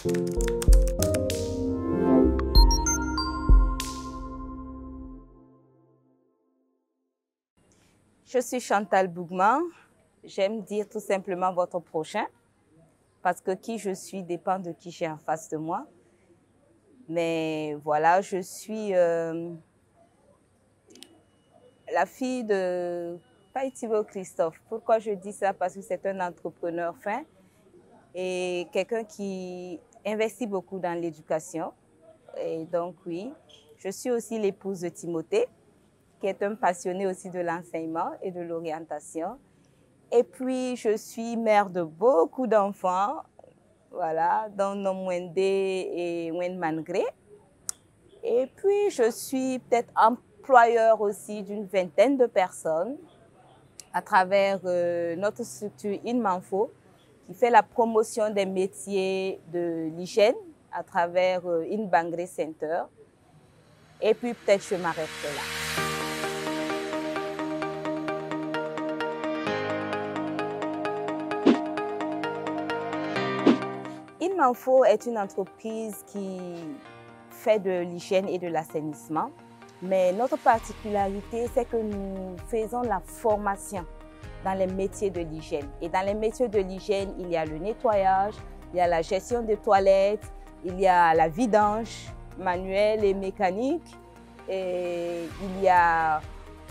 Je suis Chantal Bougman. J'aime dire tout simplement votre prochain, parce que qui je suis dépend de qui j'ai en face de moi. Mais voilà, je suis la fille de Païtivo Christophe. Pourquoi je dis ça? Parce que c'est un entrepreneur fin et quelqu'un qui investit beaucoup dans l'éducation. Et donc oui, je suis aussi l'épouse de Timothée, qui est un passionné aussi de l'enseignement et de l'orientation. Et puis, je suis mère de beaucoup d'enfants, voilà, dont Nomwende et Wenmangré. Et puis, je suis peut-être employeur aussi d'une vingtaine de personnes à travers notre structure InManfo, qui fait la promotion des métiers de l'hygiène à travers InBangré Center. Et puis, peut-être je m'arrêterai là. InManfo est une entreprise qui fait de l'hygiène et de l'assainissement, mais notre particularité, c'est que nous faisons la formation dans les métiers de l'hygiène. Et dans les métiers de l'hygiène, il y a le nettoyage, il y a la gestion des toilettes, il y a la vidange manuelle et mécanique, et il y a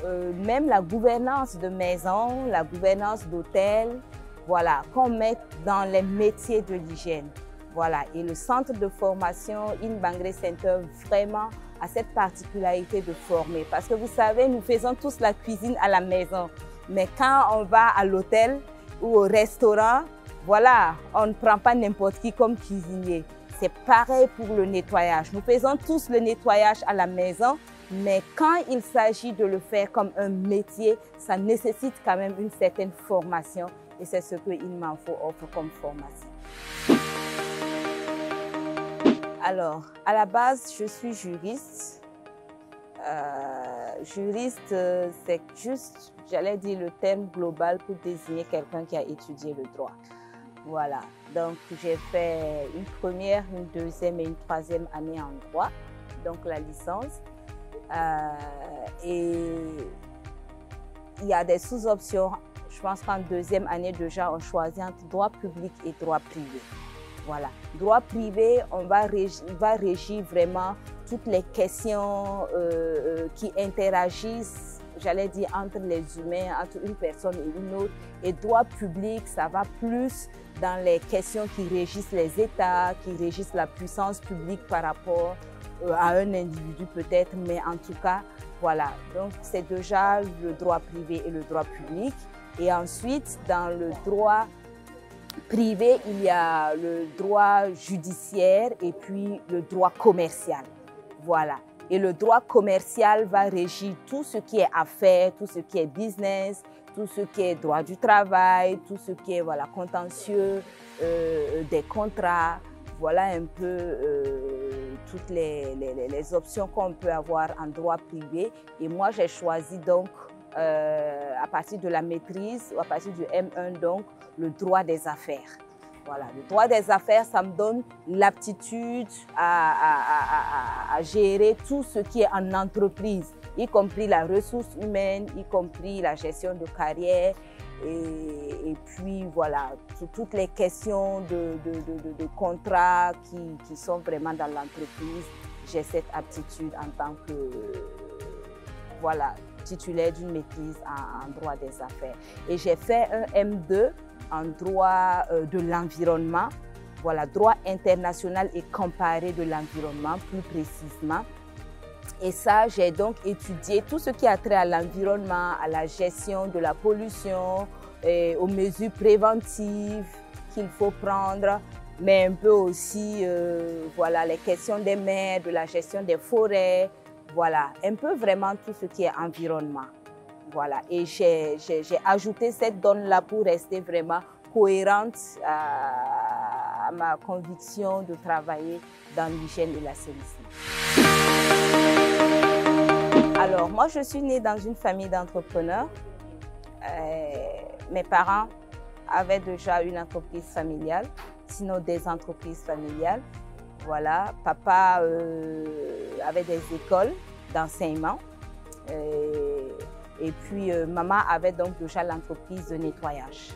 même la gouvernance de maison, la gouvernance d'hôtel, voilà, qu'on met dans les métiers de l'hygiène. Voilà, et le centre de formation InBangré Center vraiment a cette particularité de former. Parce que vous savez, nous faisons tous la cuisine à la maison. Mais quand on va à l'hôtel ou au restaurant, voilà, on ne prend pas n'importe qui comme cuisinier. C'est pareil pour le nettoyage. Nous faisons tous le nettoyage à la maison, mais quand il s'agit de le faire comme un métier, ça nécessite quand même une certaine formation. Et c'est ce que InManfo offre comme formation. Alors, à la base, je suis juriste. Juriste, c'est juste, j'allais dire le terme global pour désigner quelqu'un qui a étudié le droit. Voilà, donc j'ai fait une première, une deuxième et une troisième année en droit, donc la licence. Et il y a des sous-options. Je pense qu'en deuxième année déjà, on choisit entre droit public et droit privé. Voilà. Droit privé, on va régir vraiment toutes les questions qui interagissent, j'allais dire, entre les humains, entre une personne et une autre. Et droit public, ça va plus dans les questions qui régissent les États, qui régissent la puissance publique par rapport à un individu peut-être, mais en tout cas, voilà. Donc, c'est déjà le droit privé et le droit public. Et ensuite, dans le droit privé, il y a le droit judiciaire et puis le droit commercial. Voilà. Et le droit commercial va régir tout ce qui est affaires, tout ce qui est business, tout ce qui est droit du travail, tout ce qui est voilà, contentieux, des contrats. Voilà un peu toutes les options qu'on peut avoir en droit privé. Et moi, j'ai choisi donc, à partir de la maîtrise, ou à partir du M1, donc, le droit des affaires. Voilà, le droit des affaires, ça me donne l'aptitude à gérer tout ce qui est en entreprise, y compris la ressource humaine, y compris la gestion de carrière, et puis voilà, toutes les questions de contrats qui sont vraiment dans l'entreprise. J'ai cette aptitude en tant que, voilà, titulaire d'une maîtrise en droit des affaires. Et j'ai fait un M2 en droit de l'environnement, voilà, droit international et comparé de l'environnement plus précisément. Et ça, j'ai donc étudié tout ce qui a trait à l'environnement, à la gestion de la pollution, et aux mesures préventives qu'il faut prendre, mais un peu aussi voilà, les questions des mers, de la gestion des forêts, voilà, un peu vraiment tout ce qui est environnement. Voilà. Et j'ai ajouté cette donne-là pour rester vraiment cohérente à ma conviction de travailler dans l'hygiène et l'assainissement. Alors, moi, je suis née dans une famille d'entrepreneurs. Mes parents avaient déjà une entreprise familiale. sinon des entreprises familiales. Voilà, papa avait des écoles d'enseignement et puis maman avait donc déjà l'entreprise de nettoyage.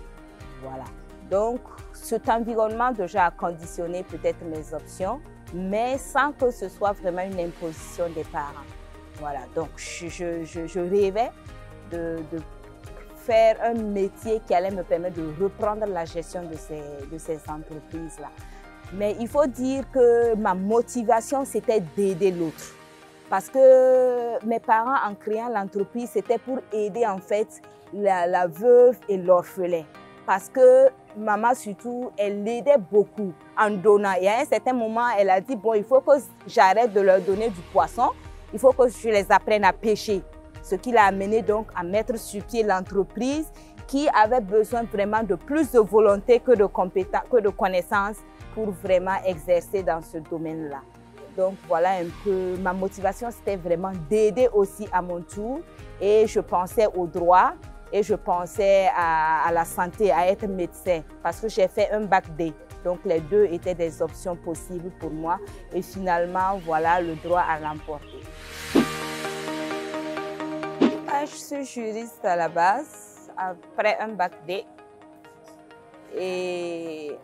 Voilà, donc cet environnement déjà a conditionné peut-être mes options, mais sans que ce soit vraiment une imposition des parents. Voilà, donc je rêvais de faire un métier qui allait me permettre de reprendre la gestion de ces entreprises-là. Mais il faut dire que ma motivation, c'était d'aider l'autre. Parce que mes parents, en créant l'entreprise, c'était pour aider en fait la veuve et l'orphelin. Parce que maman surtout, elle l'aidait beaucoup en donnant. Et à un certain moment, elle a dit, bon, il faut que j'arrête de leur donner du poisson, il faut que je les apprenne à pêcher. Ce qui l'a amené donc à mettre sur pied l'entreprise qui avait besoin vraiment de plus de volonté que de compétences, que de connaissances pour vraiment exercer dans ce domaine-là. Donc voilà un peu, ma motivation c'était vraiment d'aider aussi à mon tour et je pensais au droit et je pensais à la santé, à être médecin parce que j'ai fait un bac D. Donc les deux étaient des options possibles pour moi et finalement voilà, le droit a l'emporté. Je suis juriste à la base, après un bac D. Et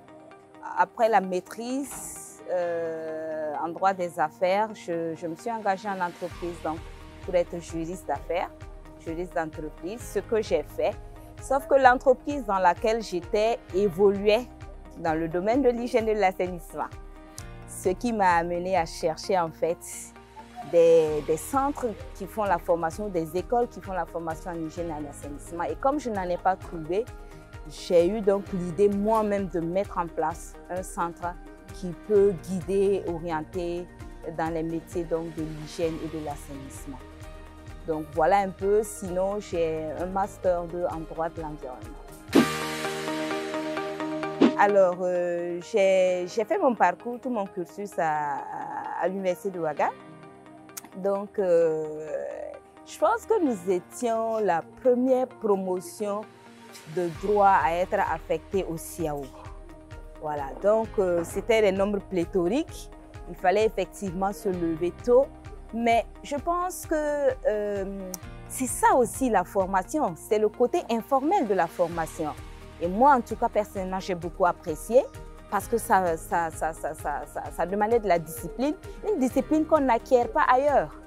après la maîtrise en droit des affaires, je me suis engagée en entreprise donc, pour être juriste d'affaires, juriste d'entreprise, ce que j'ai fait. Sauf que l'entreprise dans laquelle j'étais évoluait dans le domaine de l'hygiène et de l'assainissement. Ce qui m'a amené à chercher en fait des centres qui font la formation, des écoles qui font la formation en hygiène et en assainissement. Et comme je n'en ai pas trouvé, j'ai eu donc l'idée moi-même de mettre en place un centre qui peut guider, orienter dans les métiers donc, de l'hygiène et de l'assainissement. Donc voilà un peu, sinon j'ai un master 2 en droit de l'environnement. Alors j'ai fait mon parcours, tout mon cursus à l'université de Ouaga. Donc, je pense que nous étions la première promotion de droit à être affecté au CIAO. Voilà, donc c'était des nombres pléthoriques. Il fallait effectivement se lever tôt. Mais je pense que c'est ça aussi la formation, c'est le côté informel de la formation. Et moi, en tout cas, personnellement, j'ai beaucoup apprécié. Parce que ça demandait de la discipline, une discipline qu'on n'acquiert pas ailleurs.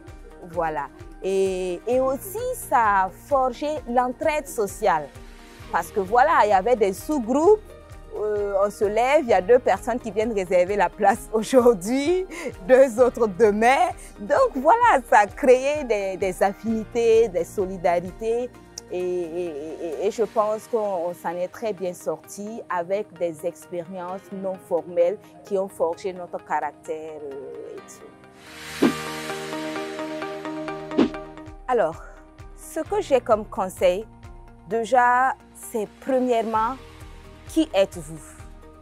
Voilà. Et aussi, ça a forgé l'entraide sociale. Parce que voilà, il y avait des sous-groupes, on se lève, il y a 2 personnes qui viennent réserver la place aujourd'hui, 2 autres demain. Donc voilà, ça a créé des affinités, des solidarités. Et je pense qu'on s'en est très bien sorti avec des expériences non formelles qui ont forgé notre caractère et tout. Alors, ce que j'ai comme conseil, déjà, c'est premièrement, qui êtes-vous?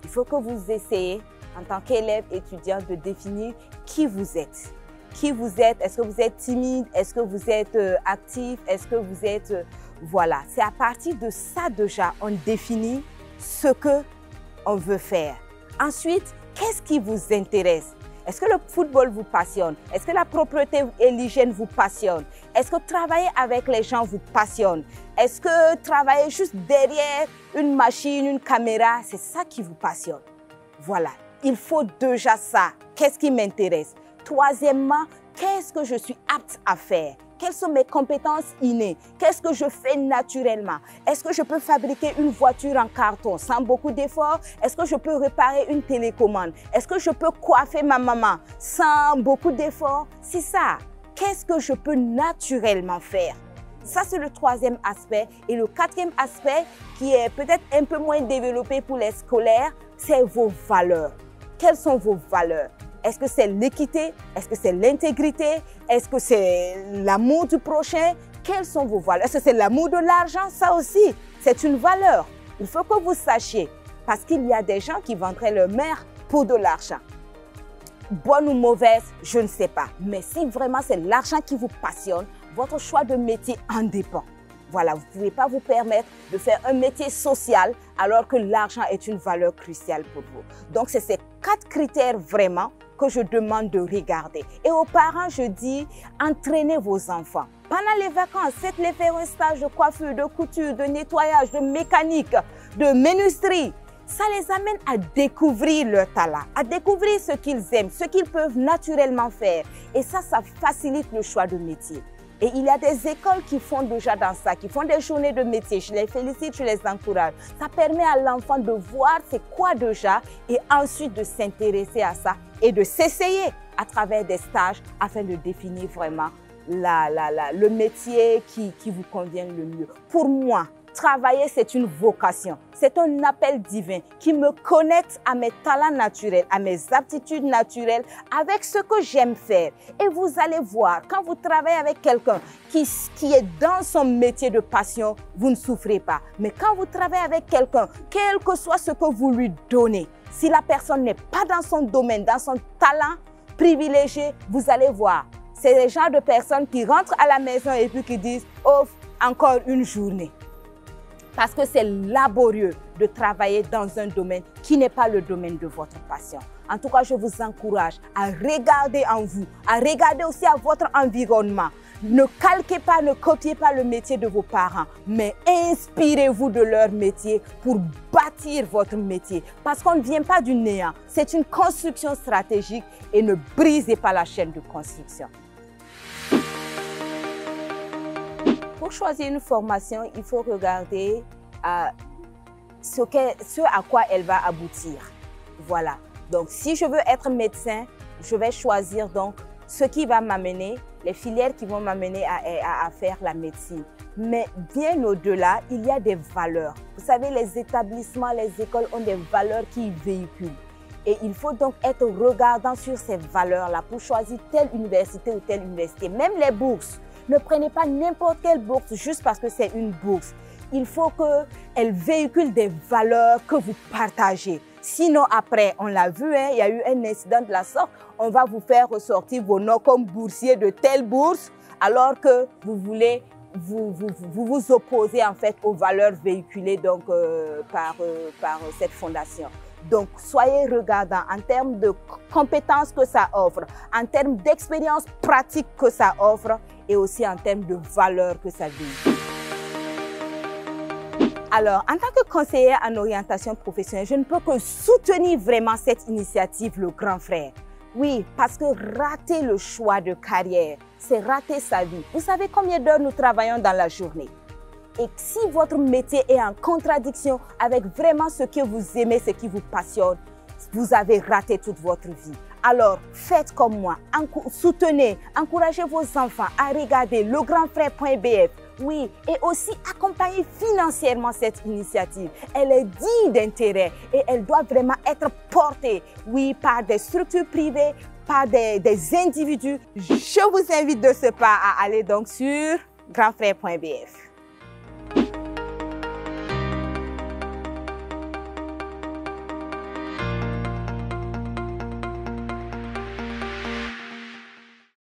Il faut que vous essayez, en tant qu'élève étudiant, de définir qui vous êtes. Qui vous êtes? Est-ce que vous êtes timide? Est-ce que vous êtes actif? Est-ce que vous êtes... Voilà, c'est à partir de ça déjà, on définit ce qu'on veut faire. Ensuite, qu'est-ce qui vous intéresse? Est-ce que le football vous passionne? Est-ce que la propreté et l'hygiène vous passionnent? Est-ce que travailler avec les gens vous passionne? Est-ce que travailler juste derrière une machine, une caméra, c'est ça qui vous passionne? Voilà, il faut déjà ça. Qu'est-ce qui m'intéresse? Troisièmement, qu'est-ce que je suis apte à faire? Quelles sont mes compétences innées? Qu'est-ce que je fais naturellement? Est-ce que je peux fabriquer une voiture en carton sans beaucoup d'efforts? Est-ce que je peux réparer une télécommande? Est-ce que je peux coiffer ma maman sans beaucoup d'efforts? C'est ça. Qu'est-ce que je peux naturellement faire? Ça, c'est le troisième aspect. Et le quatrième aspect, qui est peut-être un peu moins développé pour les scolaires, c'est vos valeurs. Quelles sont vos valeurs? Est-ce que c'est l'équité? Est-ce que c'est l'intégrité? Est-ce que c'est l'amour du prochain? Quelles sont vos valeurs? Est-ce que c'est l'amour de l'argent? Ça aussi, c'est une valeur. Il faut que vous sachiez. Parce qu'il y a des gens qui vendraient leur mère pour de l'argent. Bonne ou mauvaise, je ne sais pas. Mais si vraiment c'est l'argent qui vous passionne, votre choix de métier en dépend. Voilà, vous ne pouvez pas vous permettre de faire un métier social alors que l'argent est une valeur cruciale pour vous. Donc, c'est ces 4 critères vraiment que je demande de regarder. Et aux parents, je dis, entraînez vos enfants. Pendant les vacances, faites-les faire un stage de coiffure, de couture, de nettoyage, de mécanique, de menuiserie. Ça les amène à découvrir leur talent, à découvrir ce qu'ils aiment, ce qu'ils peuvent naturellement faire. Et ça facilite le choix de métier. Et il y a des écoles qui font déjà dans ça, qui font des journées de métier. Je les félicite, je les encourage. Ça permet à l'enfant de voir c'est quoi déjà et ensuite de s'intéresser à ça et de s'essayer à travers des stages afin de définir vraiment le métier qui vous convient le mieux. Pour moi, travailler, c'est une vocation, c'est un appel divin qui me connecte à mes talents naturels, à mes aptitudes naturelles, avec ce que j'aime faire. Et vous allez voir, quand vous travaillez avec quelqu'un qui est dans son métier de passion, vous ne souffrez pas. Mais quand vous travaillez avec quelqu'un, quel que soit ce que vous lui donnez, si la personne n'est pas dans son domaine, dans son talent privilégié, vous allez voir, c'est le genre de personnes qui rentrent à la maison et puis qui disent « Oh, encore une journée ». Parce que c'est laborieux de travailler dans un domaine qui n'est pas le domaine de votre passion. En tout cas, je vous encourage à regarder en vous, à regarder aussi à votre environnement. Ne calquez pas, ne copiez pas le métier de vos parents, mais inspirez-vous de leur métier pour bâtir votre métier. Parce qu'on ne vient pas du néant, c'est une construction stratégique et ne brisez pas la chaîne de construction. Pour choisir une formation, il faut regarder ce à quoi elle va aboutir. Voilà. Donc, si je veux être médecin, je vais choisir donc ce qui va m'amener, les filières qui vont m'amener à faire la médecine. Mais bien au-delà, il y a des valeurs. Vous savez, les établissements, les écoles ont des valeurs qui véhiculent. Et il faut donc être regardant sur ces valeurs-là pour choisir telle université ou telle université. Même les bourses. Ne prenez pas n'importe quelle bourse juste parce que c'est une bourse. Il faut qu'elle véhicule des valeurs que vous partagez. Sinon, après, on l'a vu, il y a eu un incident de la sorte, on va vous faire ressortir vos noms comme boursier de telle bourse, alors que vous voulez vous opposer en fait aux valeurs véhiculées donc, par cette fondation. Donc, soyez regardants en termes de compétences que ça offre, en termes d'expérience pratique que ça offre et aussi en termes de valeurs que ça véhicule. Alors, en tant que conseillère en orientation professionnelle, je ne peux que soutenir vraiment cette initiative, le Grand Frère. Oui, parce que rater le choix de carrière, c'est rater sa vie. Vous savez combien d'heures nous travaillons dans la journée? Et si votre métier est en contradiction avec vraiment ce que vous aimez, ce qui vous passionne, vous avez raté toute votre vie. Alors, faites comme moi, soutenez, encouragez vos enfants à regarder legrandfrère.bf. Oui, et aussi accompagner financièrement cette initiative. Elle est digne d'intérêt et elle doit vraiment être portée, oui, par des structures privées, par des individus. Je vous invite de ce pas à aller donc sur grandfrère.bf.